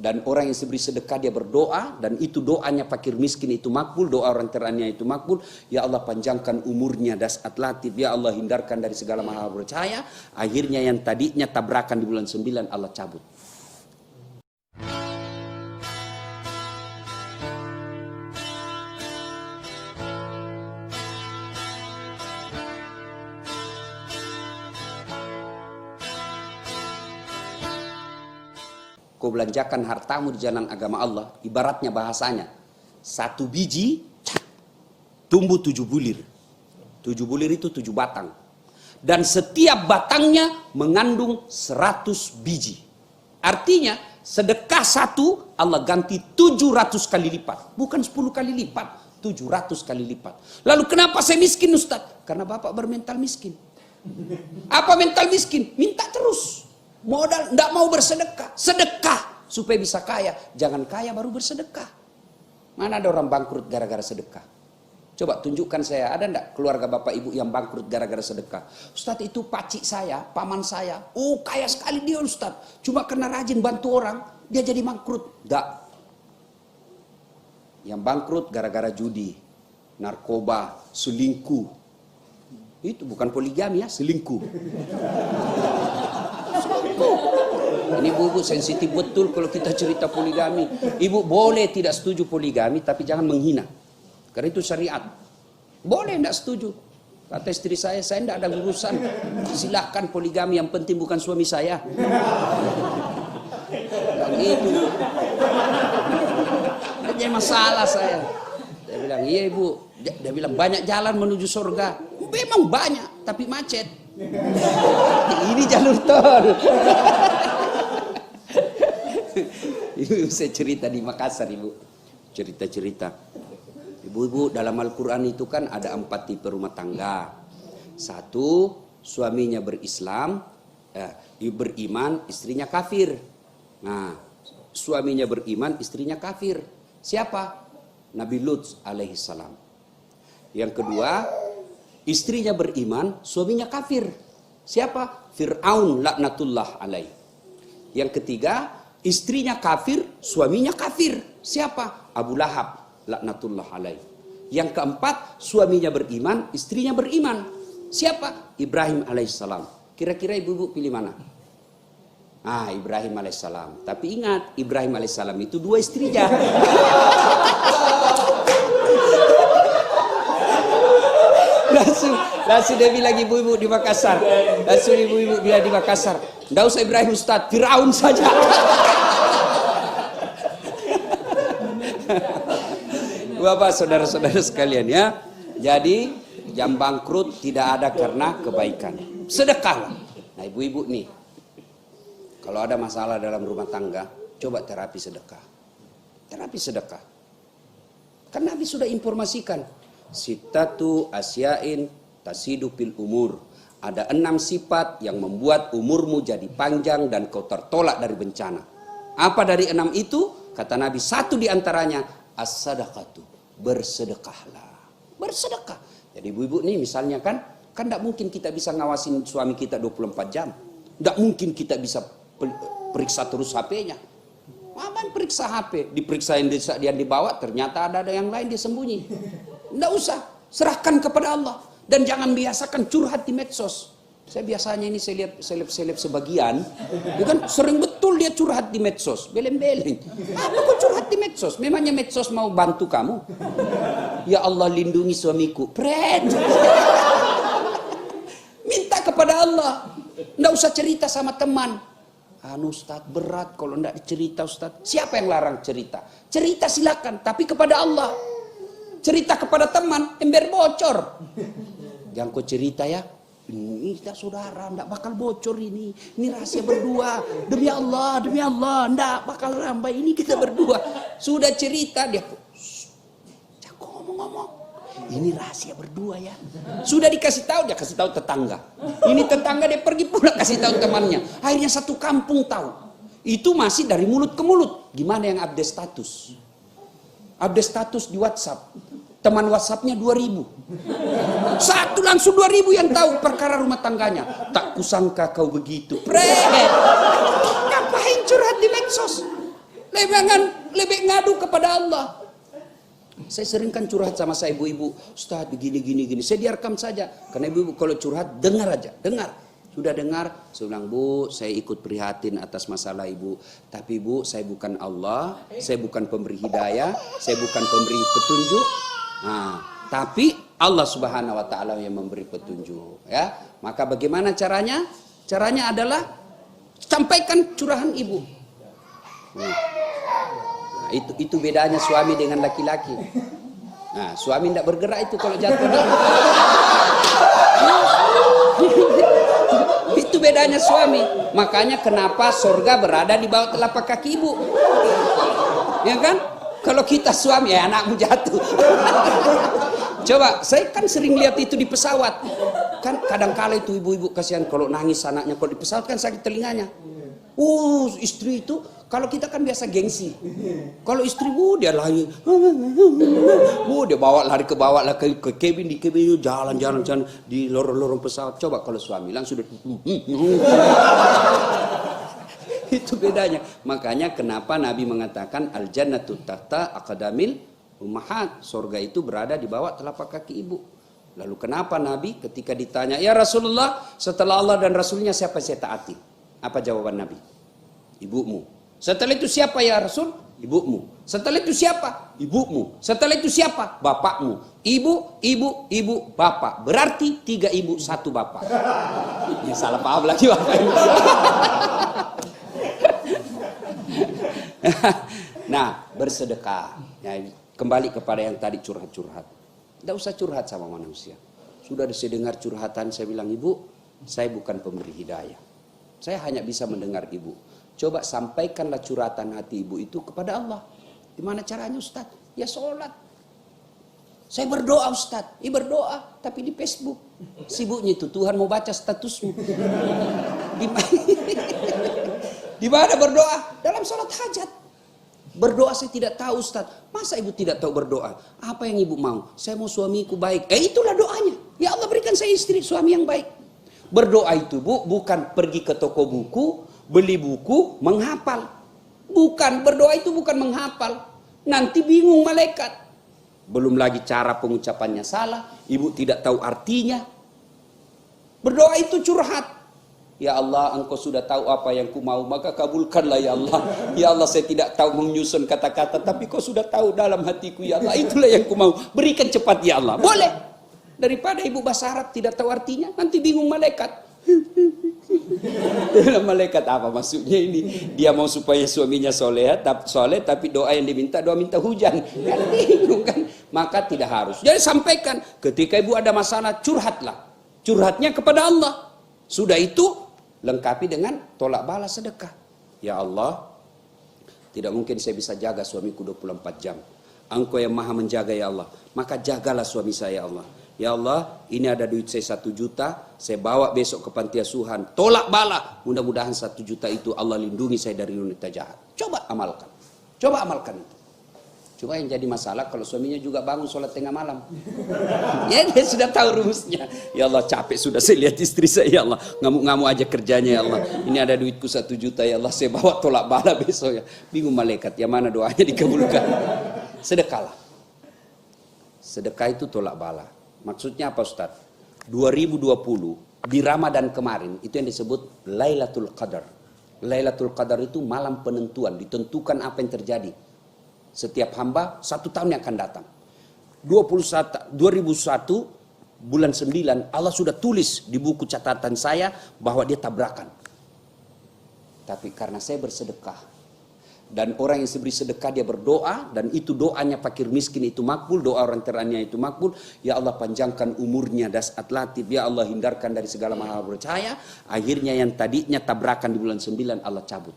Dan orang yang beri sedekah dia berdoa, dan itu doanya fakir miskin itu makbul, doa orang teraniaya itu makbul. Ya Allah panjangkan umurnya dasat latif, ya Allah hindarkan dari segala mahal percaya. Akhirnya yang tadinya tabrakan di bulan 9 Allah cabut. Kau belanjakan hartamu di jalan agama Allah, ibaratnya bahasanya, 1 biji tumbuh 7 bulir. 7 bulir itu 7 batang. Dan setiap batangnya mengandung 100 biji. Artinya sedekah 1 Allah ganti 700 kali lipat. Bukan 10 kali lipat, 700 kali lipat. Lalu kenapa saya miskin Ustaz? Karena Bapak bermental miskin. Apa mental miskin? Minta terus. Modal, tidak mau bersedekah. Sedekah supaya bisa kaya. Jangan kaya baru bersedekah. Mana ada orang bangkrut gara-gara sedekah? Coba tunjukkan saya, ada enggak keluarga bapak ibu yang bangkrut gara-gara sedekah? Ustaz itu pacik saya, paman saya. Oh kaya sekali dia Ustaz. Cuma karena rajin bantu orang, dia jadi bangkrut. Enggak. Yang bangkrut gara-gara judi, narkoba, selingkuh. Itu bukan poligami ya, selingkuh. Ini ibu sensitif betul kalau kita cerita poligami. Ibu boleh tidak setuju poligami, tapi jangan menghina. Karena itu syariat. Boleh tidak setuju. Kata istri saya tidak ada urusan. Silahkan poligami, yang penting bukan suami saya. Begitu. Ada masalah saya. Dia bilang, iya ibu. Dia bilang, banyak jalan menuju surga. Memang banyak, tapi macet. Ini jalur tol. Ibu saya cerita di Makassar ibu. Cerita-cerita. Ibu-ibu dalam Al-Quran itu kan ada 4 tipe rumah tangga. 1, suaminya berislam, beriman, istrinya kafir. Nah, suaminya beriman, istrinya kafir. Siapa? Nabi Lut alaihissalam. Yang kedua, istrinya beriman, suaminya kafir. Siapa? Fir'aun laknatullah alaih. Yang ketiga, istrinya kafir, suaminya kafir. Siapa? Abu Lahab laknatullah alaih. Yang keempat, suaminya beriman, istrinya beriman. Siapa? Ibrahim alaihissalam. Kira-kira ibu-ibu pilih mana? Ibrahim alaihissalam. Tapi ingat, Ibrahim alaihissalam itu 2 istrinya. Langsung dia bilang ibu-ibu di Makassar. Langsung ibu-ibu dia di Makassar. Tidak usah Ibrahim Ustaz, Fir'aun saja. Bapak saudara-saudara sekalian ya. Jadi yang bangkrut tidak ada karena kebaikan. Sedekahlah. Nah ibu-ibu nih. Kalau ada masalah dalam rumah tangga, coba terapi sedekah. Terapi sedekah. Kan Nabi sudah informasikan. Sittatu asyain tasidu fil umur. Ada 6 sifat yang membuat umurmu jadi panjang dan kau tertolak dari bencana. Apa dari 6 itu? Kata Nabi, 1 di antaranya as-sadaqatu, bersedekahlah. Bersedekah. Jadi ibu-ibu nih misalnya kan tidak mungkin kita bisa ngawasin suami kita 24 jam. Tidak mungkin kita bisa periksa terus HP-nya. Aman periksa HP, diperiksa yang dibawa ternyata ada yang lain dia sembunyi. Tidak usah, serahkan kepada Allah. Dan jangan biasakan curhat di medsos. Saya biasanya ini saya lihat seleb-seleb sebagian, dia kan sering betul dia curhat di medsos, beleng-beleng. Apa kok curhat di medsos? Memangnya medsos mau bantu kamu? Ya Allah lindungi suamiku. Pret. Minta kepada Allah. Tidak usah cerita sama teman. Ustaz berat kalau tidak cerita Ustaz. Siapa yang larang cerita? Cerita silakan, tapi kepada Allah. Cerita kepada teman, ember bocor. Jangan kau cerita ya. Ini kita saudara, tidak bakal bocor ini. Ini rahasia berdua. Demi Allah, tidak bakal rambai. Ini kita berdua. Sudah cerita dia. Jangan ngomong-ngomong. Ini rahasia berdua ya. Sudah dikasih tahu, dia kasih tahu tetangga. Ini tetangga dia pergi pula kasih tahu temannya. Akhirnya satu kampung tahu. Itu masih dari mulut ke mulut. Gimana yang update status? Update status di WhatsApp. Teman WhatsAppnya 2000. Satu langsung 2000 yang tahu perkara rumah tangganya. Tak kusangka kau begitu. Ngapain curhat di medsos? lebih ngadu kepada Allah. Saya sering kan curhat sama saya ibu-ibu, Ustaz begini. Saya direkam saja. Karena ibu-ibu kalau curhat dengar aja, dengar. Sudah dengar, saya bilang, Bu, saya ikut prihatin atas masalah ibu. Tapi Bu, saya bukan Allah, saya bukan pemberi hidayah, saya bukan pemberi petunjuk. Nah, tapi Allah Subhanahu wa taala yang memberi petunjuk, ya. Maka bagaimana caranya? Caranya adalah sampaikan curahan ibu. Nah, itu bedanya suami dengan laki-laki. Nah, suami tidak bergerak itu kalau jatuh. Itu bedanya suami. Makanya kenapa surga berada di bawah telapak kaki ibu. Ya kan? Kalau kita suami, ya anakmu jatuh. Coba, saya kan sering lihat itu di pesawat. Kan kadang-kala itu ibu-ibu kasihan kalau nangis anaknya. Kalau di pesawat kan sakit telinganya. Istri itu, kalau kita kan biasa gengsi. Kalau istri dia lari. Dia bawa lari ke bawah lah ke cabin, di cabin jalan di lorong-lorong pesawat. Coba kalau suami langsung itu bedanya. Makanya kenapa Nabi mengatakan al jannatu tahta aqdamil ummahat. Surga itu berada di bawah telapak kaki ibu. Lalu kenapa Nabi ketika ditanya, "Ya Rasulullah, setelah Allah dan Rasulnya siapa yang saya taati?" Apa jawaban Nabi? Ibumu. Setelah itu siapa ya Rasul? Ibumu. Setelah itu siapa? Ibumu. Setelah itu siapa? Bapakmu. Ibu, bapak. Berarti 3 ibu, 1 bapak. Ya salah paham lagi bapak. Nah, bersedekah. Ya, kembali kepada yang tadi curhat-curhat. Tidak usah curhat sama manusia. Sudah saya dengar curhatan, saya bilang, Ibu, saya bukan pemberi hidayah. Saya hanya bisa mendengar ibu. Coba sampaikanlah curhatan hati ibu itu kepada Allah. Gimana caranya Ustaz? Ya sholat. Saya berdoa Ustaz. Berdoa tapi di Facebook. Sibuknya itu Tuhan mau baca statusmu. Di mana berdoa? Dalam sholat hajat. Berdoa saya tidak tahu Ustaz. Masa ibu tidak tahu berdoa? Apa yang ibu mau? Saya mau suamiku baik. Itulah doanya. Ya Allah berikan saya istri suami yang baik. Berdoa itu Bu, bukan pergi ke toko buku, beli buku, menghafal. Bukan, berdoa itu bukan menghafal. Nanti bingung malaikat. Belum lagi cara pengucapannya salah, ibu tidak tahu artinya. Berdoa itu curhat. Ya Allah, Engkau sudah tahu apa yang ku mau, maka kabulkanlah ya Allah. Ya Allah, saya tidak tahu menyusun kata-kata, tapi Kau sudah tahu dalam hatiku ya Allah. Itulah yang ku mau, berikan cepat ya Allah. Boleh. Daripada ibu bahasa Arab tidak tahu artinya, nanti bingung malaikat. Malaikat apa maksudnya ini? Dia mau supaya suaminya soleh tapi doa yang diminta, doa minta hujan. Kan bingung kan? Maka tidak harus. Jadi sampaikan, ketika ibu ada masalah, curhatlah. Curhatnya kepada Allah. Sudah itu, lengkapi dengan tolak balas sedekah. Ya Allah, tidak mungkin saya bisa jaga suamiku 24 jam. Engkau yang maha menjaga ya Allah. Maka jagalah suami saya ya Allah. Ya Allah, ini ada duit saya 1 juta, saya bawa besok ke panti asuhan. Tolak bala. Mudah-mudahan 1 juta itu Allah lindungi saya dari wanita jahat. Coba amalkan. Coba amalkan itu. Cuma yang jadi masalah kalau suaminya juga bangun sholat tengah malam. Ya dia sudah tahu rumusnya. Ya Allah capek sudah saya lihat istri saya ya Allah. Ngamuk-ngamuk aja kerjanya ya Allah. Ini ada duitku 1 juta ya Allah. Saya bawa tolak bala besok ya. Bingung malaikat. Yang mana doanya dikabulkan. Sedekahlah. Sedekah itu tolak bala. Maksudnya apa Ustaz? 2020 di Ramadan kemarin itu yang disebut Lailatul Qadar. Lailatul Qadar itu malam penentuan, ditentukan apa yang terjadi. Setiap hamba 1 tahun yang akan datang. 2001 bulan 9 Allah sudah tulis di buku catatan saya bahwa dia tabrakan. Tapi karena saya bersedekah dan orang yang beri sedekah dia berdoa dan itu doanya fakir miskin itu makbul, doa orang teraniaya itu makbul. Ya Allah panjangkan umurnya dasat latif, ya Allah hindarkan dari segala hal bercahaya. Akhirnya yang tadinya tabrakan di bulan 9 Allah cabut.